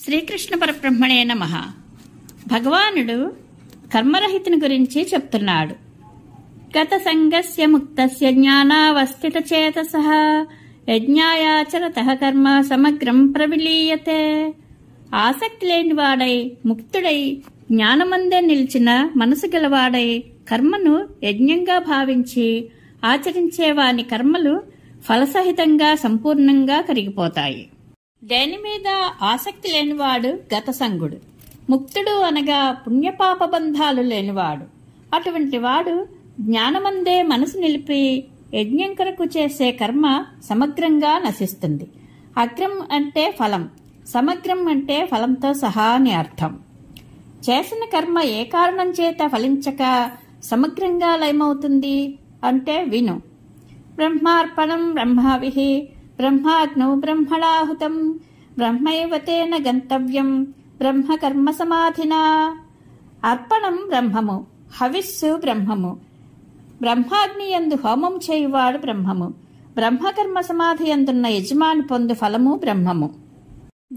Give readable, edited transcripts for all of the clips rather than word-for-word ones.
శ్రీకృష్ణ పరబ్రహ్మణే నమః. భగవానుడు కర్మరహితుని గురించి చెప్తున్నాడు. గత సంగస్య ముక్తస్య జ్ఞానావస్థిత చేతసః యజ్ఞాయాచరతః కర్మ సమగ్రం ప్రవిలీయతే. ఆసక్తి లేనివాడై ముక్తుడై జ్ఞానమందే నిలిచిన మనసు గలవాడై కర్మను యజ్ఞంగా భావించి ఆచరించేవాని కర్మలు ఫలసహితంగా సంపూర్ణంగా కరిగిపోతాయి. దేని మీద ఆసక్తి లేనివాడు గతసంగుడు. ముక్తుడు అనగా పుణ్యపాప బంధాలు లేనివాడు. అటువంటి వాడు జ్ఞానమందే మనసు నిలిపి యజ్ఞం కొరకు చేసే కర్మ సమగ్రంగా నశిస్తుంది. అగ్రం అంటే ఫలం, సమగ్రం అంటే ఫలంతో సహా అని అర్థం. చేసిన కర్మ ఏ కారణం చేత ఫలించక సమగ్రంగా లయమవుతుంది అంటే విను. బ్రహ్మార్పణం బ్రహ్మావిః బ్రహ్మాగ్నౌ బ్రహ్మణాహుతం బ్రహ్మైవ తేన గంతవ్యం బ్రహ్మకర్మ సమాధినా. అర్పణం బ్రహ్మము, హవిస్సు బ్రహ్మము, బ్రహ్మాగ్ని యందు హోమం చేయువాడు బ్రహ్మము, బ్రహ్మకర్మ సమాధి యందున్న యజమాని పొందు ఫలము బ్రహ్మము.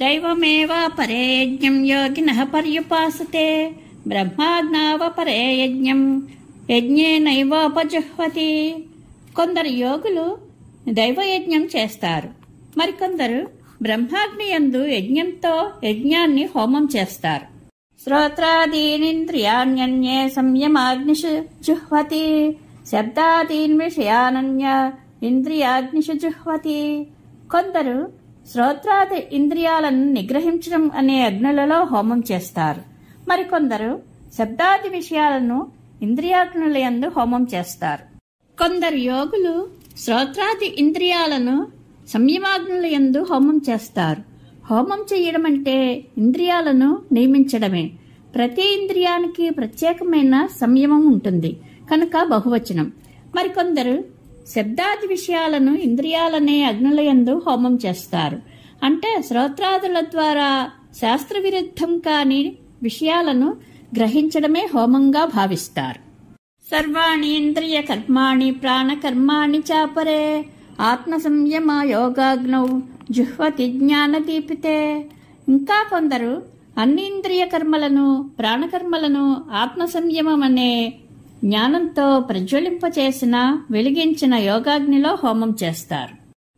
దైవమేవ పరే యజ్ఞం యోగినః పర్యుపాసతే బ్రహ్మాగ్నావ పరే యజ్ఞం యజ్ఞేనైవోపజుహ్వతి. కొందరు యోగులు దైవయజ్ఞం చేస్తారు, మరికొందరు బ్రహ్మాగ్ని యందు యజ్ఞంతో యజ్ఞాన్ని హోమం చేస్తారు. శ్రోత్రాదీనింద్రియాణ్యన్యే సంయమాగ్నిషు జుహ్వతి శబ్దాదీన్ విషయానన్య ఇంద్రియాగ్నిషు జుహ్వతి. కొందరు శ్రోత్రాది ఇంద్రియాలను నిగ్రహించడం అనే అగ్నులలో హోమం చేస్తారు, మరికొందరు శబ్దాది విషయాలను ఇంద్రియాగ్నుల యందు హోమం చేస్తారు. కొందరు యోగులు శ్రోత్రాది ఇంద్రియాలను సంయమాగ్నుల యందు హోమం చేస్తారు. హోమం చేయడం అంటే ఇంద్రియాలను నియమించడమే. ప్రతి ఇంద్రియానికి ప్రత్యేకమైన సంయమం ఉంటుంది కనుక బహువచనం. మరికొందరు శబ్దాది విషయాలను ఇంద్రియాలనే అగ్నుల యందు హోమం చేస్తారు. అంటే శ్రోత్రాదుల ద్వారా శాస్త్ర విరుద్ధం కాని విషయాలను గ్రహించడమే హోమంగా భావిస్తారు. సర్వాణి ఇంద్రియ కర్మాణి ప్రాణకర్మాణి చాపరే ఆత్మ సంయమ యోగాగ్నౌ జుహ్వతి జ్ఞానదీపితే. ఇంకా కొందరు అన్ని ఇంద్రియ కర్మలను ప్రాణకర్మలను ఆత్మ సంయమం అనే జ్ఞానంతో ప్రజ్వలింపచేసిన వెలిగించిన యోగాగ్నిలో హోమం చేస్తారు.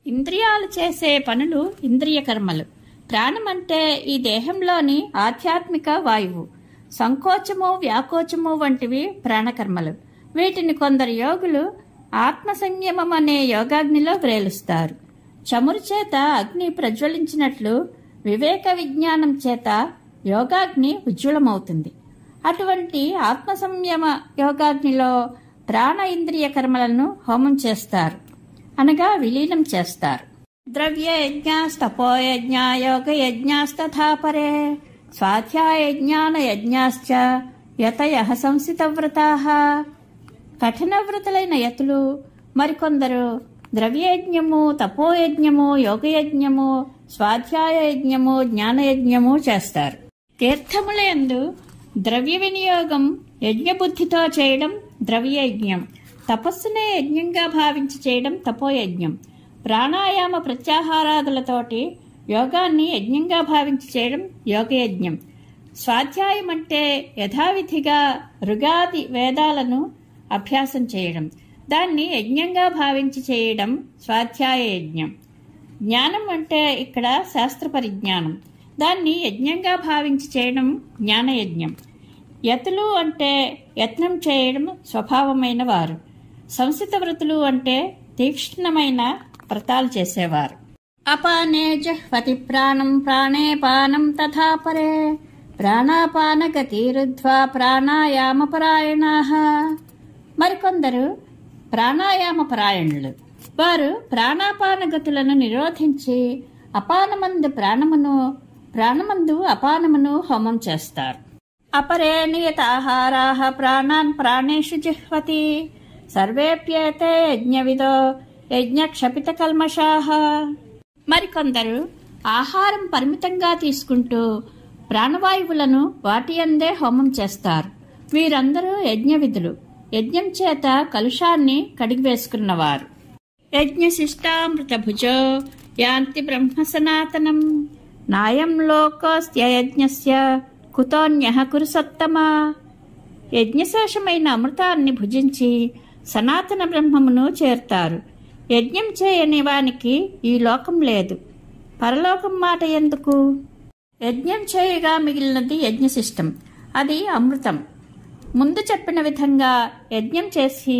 ఇంద్రియాలు చేసే పనులు ఇంద్రియ కర్మలు. ప్రాణమంటే ఈ దేహంలోని ఆధ్యాత్మిక వాయువు. సంకోచము వ్యాకోచము వంటివి ప్రాణకర్మలు. వీటిని కొందరు యోగులు ఆత్మ సంయమం అనే యోగాగ్నిలో వ్రేలుస్తారు. చమురు చేత అగ్ని ప్రజ్వలించినట్లు వివేక విజ్ఞానం చేత యోగాగ్ని ఉజ్వలమవుతుంది. అటువంటి ఆత్మ సంయమ యోగాగ్నిలో ప్రాణ ఇంద్రియ కర్మలను హోమం చేస్తారు, అనగా విలీనం చేస్తారు. ద్రవ్య యజ్ఞాస్తపోయజ్ఞ యోగ యజ్ఞాస్తథా పరే స్వాధ్యాయ జ్ఞాన యజ్ఞాశ్చ యతయః సంసితవ్రతాః. కఠిన వ్రతులైన యతులు మరికొందరు ద్రవ్యయజ్ఞము, తపోయజ్ఞము, యోగయజ్ఞము, స్వాధ్యాయ యజ్ఞము, జ్ఞానయజ్ఞము చేస్తారు. తీర్థముల యందు ద్రవ్య వినియోగం యజ్ఞబుద్ధితో చేయడం ద్రవ్యయజ్ఞం. తపస్సునే యజ్ఞంగా భావించి చేయడం తపోయజ్ఞం. ప్రాణాయామ ప్రత్యాహారాదులతోటి యోగాన్ని యజ్ఞంగా భావించి చేయడం యోగయజ్ఞం. స్వాధ్యాయం అంటే యథావిధిగా ఋగాది వేదాలను అభ్యాసం చేయడం, దాన్ని యజ్ఞంగా భావించి చేయడం స్వాధ్యాయ యజ్ఞం. జ్ఞానం అంటే ఇక్కడ శాస్త్ర పరిజ్ఞానం, దాన్ని యజ్ఞంగా భావించి చేయడం జ్ఞానయజ్ఞం. యతులు అంటే యత్నం చేయడం స్వభావమైన వారు. సంసిత వ్రతులు అంటే తీక్ష్ణమైన వ్రతాలు చేసేవారు. అపానే జహ్వతి ప్రాణం ప్రాణే పానం తథా పరే ప్రాణాపాన గతిరుద్ధ్వా ప్రాణాయామ పరాయణాః. మరికొందరు ప్రాణాయామ పరాయణులు. వారు ప్రాణాపాన గతులను నిరోధించి అపానమందు ప్రాణమును ప్రాణమందు అపానమును హోమం చేస్తారు. అపరే నియతాహారాః ప్రాణాన్ ప్రాణేషు జిహ్వతి సర్వేప్యేతే యజ్ఞవిదో యజ్ఞక్షపిత కల్మషాః. మరికొందరు ఆహారం పరిమితంగా తీసుకుంటూ ప్రాణవాయువులను వాటి అందే హోమం చేస్తారు. వీరందరూ యజ్ఞవిధులు, యజ్ఞం చేత కలుషాన్ని కడిగివేసుకున్నవారు. యజ్ఞశిష్టామృత భుజో యాంతి బ్రహ్మ సనాతనం నాయం లోకోస్త్యయజ్ఞస్య కుతోన్యః కురు సత్తమా. యజ్ఞశేషమైన అమృతాన్ని భుజించి సనాతన బ్రహ్మమును చేరుతారు. యజ్ఞం చేయని వానికి ఈ లోకం లేదు, పరలోకం మాట ఎందుకు? యజ్ఞం చేయగా మిగిలినది యజ్ఞశిష్టం, అది అమృతం. ముందు చెప్పిన విధంగా యజ్ఞం చేసి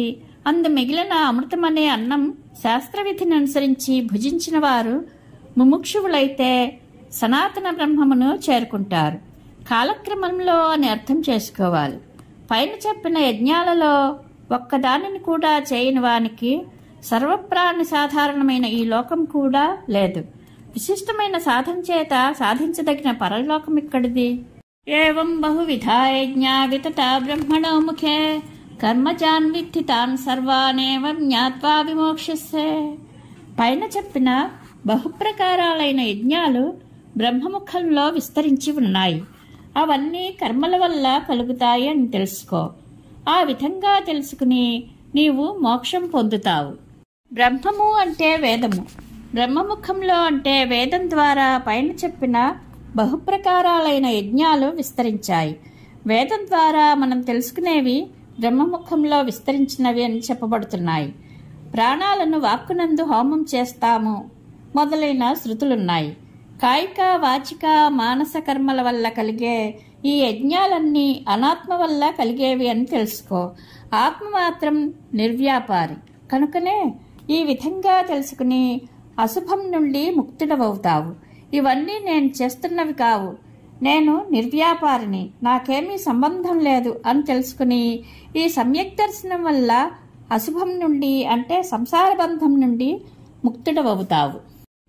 అందు మిగిలిన అమృతమనే అన్నం శాస్త్రవిధిని అనుసరించి భుజించిన వారు ముముక్షువులైతే సనాతన బ్రహ్మమును చేరుకుంటారు. కాలక్రమంలో అని అర్థం చేసుకోవాలి. పైన చెప్పిన యజ్ఞాలలో ఒక్కదానిని కూడా చేయని వానికి సర్వప్రాణి సాధారణమైన ఈ లోకం కూడా లేదు. విశిష్టమైన సాధన చేత సాధించదగిన పరలోకం ఇక్కడిది. ఏవం బహువిధా యజ్ఞా వితతా బ్రహ్మణో ముఖే కర్మజాన్ విద్ధి తాన్ సర్వానేవం జ్ఞాత్వా విమోక్షస్సే. పైన చెప్పిన బహుప్రకారాలైన యజ్ఞాలు బ్రహ్మముఖంలో విస్తరించి ఉన్నాయి. అవన్నీ కర్మల వల్ల కలుగుతాయి అని తెలుసుకో. ఆ విధంగా తెలుసుకుని నీవు మోక్షం పొందుతావు. బ్రహ్మము అంటే వేదము. బ్రహ్మముఖంలో అంటే వేదం ద్వారా పైన చెప్పిన బహుప్రకారాలైన యజ్ఞాలు విస్తరించాయి. వేదం ద్వారా మనం తెలుసుకునేవి బ్రహ్మముఖంలో విస్తరించినవి అని చెప్పబడుతున్నాయి. ప్రాణాలను వాక్కునందు హోమం చేస్తాము మొదలైన శృతులున్నాయి. కాయిక, వాచిక, మానస కర్మల వల్ల కలిగే ఈ యజ్ఞాలన్నీ అనాత్మ వల్ల కలిగేవి అని తెలుసుకో. ఆత్మ మాత్రం నిర్వ్యాపారి కనుకనే ఈ విధంగా తెలుసుకుని అశుభం నుండి ముక్తుడవవుతావు. ఇవన్నీ నేను చేస్తున్నవి కావు, నేను నిర్వ్యాపారిని, నాకేమీ సంబంధం లేదు అని తెలుసుకుని ఈ సమ్యక్ దర్శనం వల్ల అశుభం నుండి అంటే సంసార బంధం నుండి ముక్తుడవవుతావు.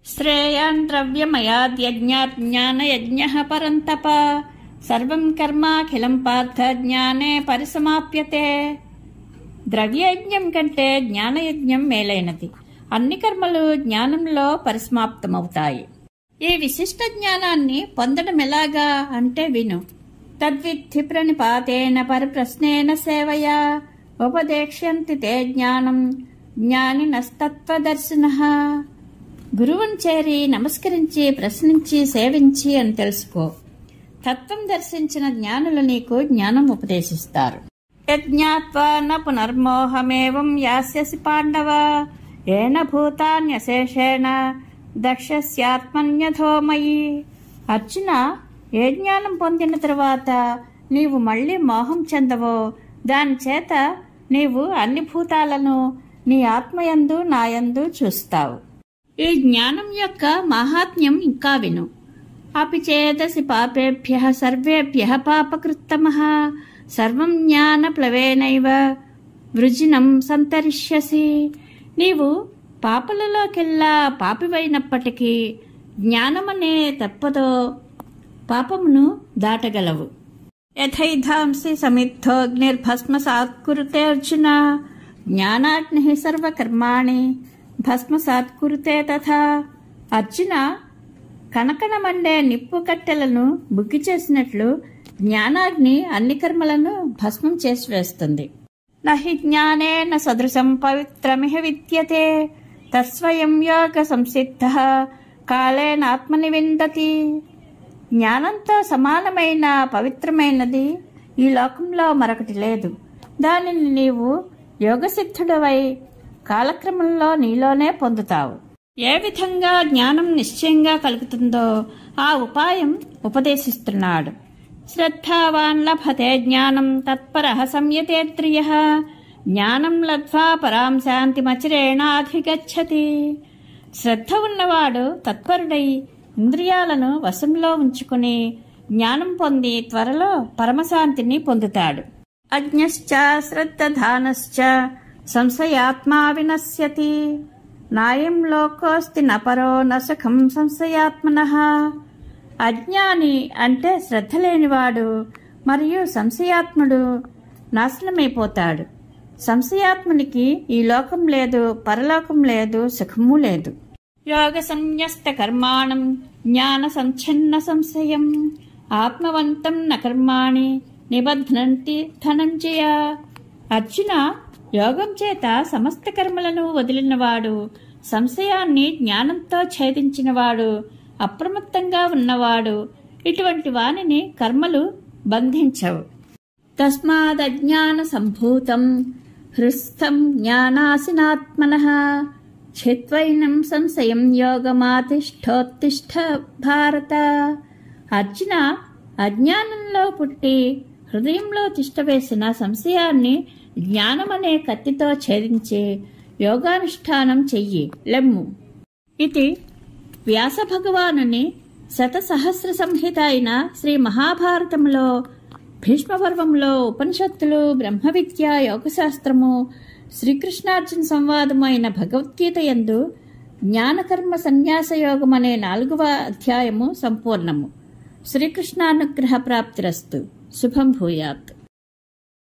శ్రేయాన్ ద్రవ్యమయాద్యజ్ఞాత్ జ్ఞానయజ్ఞః పరంతప సర్వం కర్మాఖిలం పార్థ జ్ఞానే పరిసమాప్యతే. ద్రవ్యయజ్ఞం కంటే జ్ఞానయజ్ఞం మేలైనది. అన్ని కర్మలు జ్ఞానంలో పరిసమాప్తమవుతాయి. ఈ విశిష్ట జ్ఞానాన్ని పొందడం ఎలాగా అంటే విను. తద్విద్ధి ప్రణిపాతేన పరిప్రశ్నేన సేవయా ఉపదేక్ష్యంతి తే జ్ఞానం జ్ఞానినస్తత్వదర్శినః. గురువుని చేరి నమస్కరించి ప్రశ్నించి సేవించి అని తెలుసుకో. తత్వం దర్శించిన జ్ఞానులు నీకు జ్ఞానం ఉపదేశిస్తారు. యజ్ఞాత్వా న పునర్మోహమేవం యాస్యసి పాండవ ఏన భూతాన్యశేషేణ దక్షస్యాత్మన్యథోమయి. అర్జున, ఏ జ్ఞానం పొందిన తరువాత నీవు మళ్ళీ మోహం చెందవో దాని చేత నీవు అన్ని భూతాలను నీ ఆత్మయందు నాయందు చూస్తావు. ఈ జ్ఞానం యొక్క మాహాత్మ్యం ఇంకా విను. అపి చేదసి పాపేభ్యః సర్వేభ్యః పాపకృత్తమః సర్వం జ్ఞాన ప్లవేనైవ వృజినం సంతరిష్యసి. నీవు పాపలలోకెల్లా పాపివైనప్పటికీ జ్ఞానమనే తప్పదో పాపమును దాటగలవు. యథైధాంసి సమిద్ధోగ్నిర్భస్మసాత్ కురుతే అర్జున జ్ఞానాగ్ని సర్వకర్మాణి భస్మసాత్ కురుతే తథా. అర్జున, కణకణమండే నిప్పు కట్టెలను బుగ్గి చేసినట్లు జ్ఞానాగ్ని అన్ని కర్మలను భస్మం చేసి వేస్తుంది. నహి జ్ఞానేన సదృశం పవిత్రమిహ విద్యతే తస్వయం యోగ సంసిద్ధః కాలేన ఆత్మని విందతి. జ్ఞానంతో సమానమైన పవిత్రమైనది ఈ లోకంలో మరొకటి లేదు. దానిని నీవు యోగసిద్ధుడవై కాలక్రమంలో నీలోనే పొందుతావు. ఏ విధంగా జ్ఞానం నిశ్చయంగా కలుగుతుందో ఆ ఉపాయం ఉపదేశిస్తున్నాడు. శ్రద్ధావాన్ లభతే జ్ఞానం తత్పరః సంయతేంద్రియః జ్ఞానం లబ్ధ్వా పరాం శాంతిమచిరేణాధిగచ్చతి. శ్రద్ధ ఉన్నవాడు తత్పరుడై ఇంద్రియాలను వశంలో ఉంచుకుని జ్ఞానం పొంది త్వరలో పరమశాంతిని పొందుతాడు. అజ్ఞశ్చ శ్రద్ధానశ్చ సంశయాత్మా వినశ్యతి నాయం లోకోస్తి నపరో నసుఖం సంశయాత్మనః. అజ్ఞాని అంటే శ్రద్ధ లేనివాడు మరియు సంశయాత్ముడు నాశనమైపోతాడు. సంశయాత్మునికి ఈ లోకం లేదు, పరలోకం లేదు, సుఖము లేదు. యోగ సంన్యస్త కర్మాణం జ్ఞాన సంఛిన్న సంశయం ఆత్మవంతం న కర్మాణి నిబధ్నంతి ధనంజయ. అర్జున, యోగం చేత సమస్త కర్మలను వదిలినవాడు, సంశయాన్ని జ్ఞానంతో ఛేదించినవాడు అప్రమత్తంగా ఉన్నవాడు. ఇటువంటి వానిని కర్మలు బంధించవు. తస్మాదజ్ఞాన సంభూతం హృస్థం జ్ఞానాసినాత్మనః ఛిత్వైనం సంశయం యోగమాతిష్ఠోత్తిష్ఠ భారత. అర్జున, అజ్ఞానంలో పుట్టి హృదయంలో తిష్టవేసిన సంశయాన్ని జ్ఞానమనే కత్తితో ఛేదించి యోగానుష్ఠానం చెయ్యి, లెమ్ము. ఇది వ్యాస భగవానుని శతసహస్ర సంహిత అయిన శ్రీ మహాభారతంలో, భీష్మపర్వంలో ఉపనిషత్తులు, బ్రహ్మ విద్య, యోగశాస్త్రము, శ్రీకృష్ణార్జున సంవాదము అయిన భగవద్గీత యందు జ్ఞానకర్మ సన్యాస యోగం అనే 4వ అధ్యాయము సంపూర్ణము. శ్రీకృష్ణానుగ్రహ ప్రాప్తిరస్తు. శుభం భూయాత్.